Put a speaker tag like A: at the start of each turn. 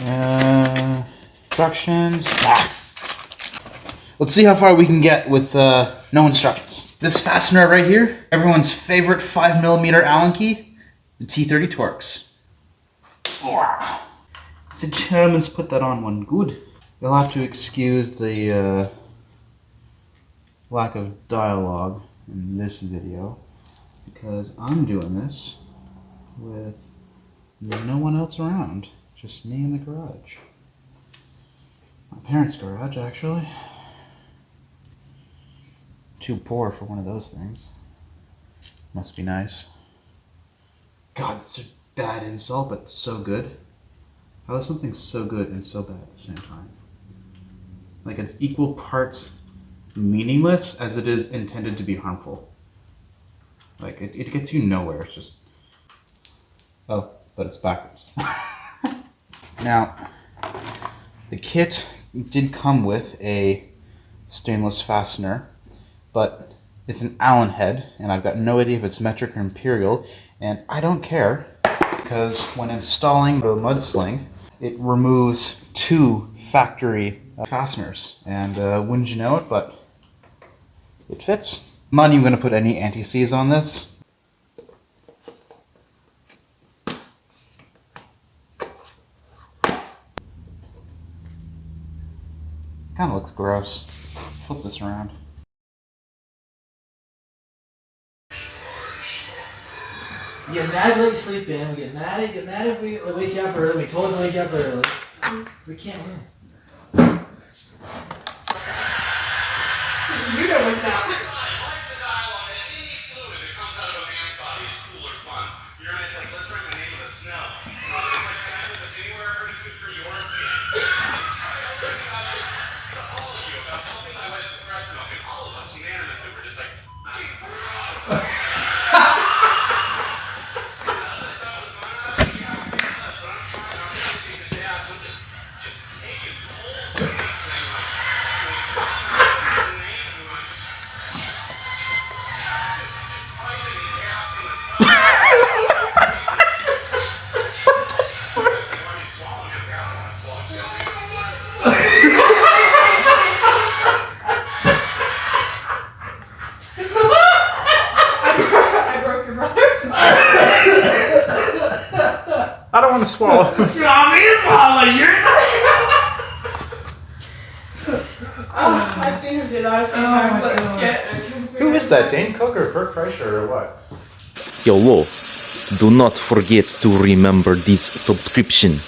A: Instructions. Let's see how far we can get with no instructions. This fastener right here, everyone's favorite 5mm Allen key, the T30 Torx. The Germans put that on one good. You'll have to excuse the lack of dialogue in this video because I'm doing this with no one else around, just me in the garage. My parents' garage, actually. Too poor for one of those things. Must be nice. God, it's a bad insult, but so good. How is something so good and so bad at the same time? Like, it's equal parts meaningless as it is intended to be harmful. Like, it gets you nowhere. It's just... Oh, but it's backwards. Now, the kit did come with a stainless fastener, but it's an Allen head, and I've got no idea if it's metric or imperial, and I don't care, because when installing the mudsling, it removes 2 factory fasteners, and wouldn't you know it, but it fits. I'm not even going to put any anti-seize on this. Kind of looks gross. Flip this around.
B: We get mad if we sleep in, we get mad if we wake you up early, we told us to wake you up early. We can't win.
C: You know what's up.
A: I don't want to swallow.
B: You want me to swallow? You're not.
C: I've seen him do that a few times. Let's get.
A: Who is that? Dane Cook or Bert Kreischer or what?
D: YOLO, do not forget to remember this subscription.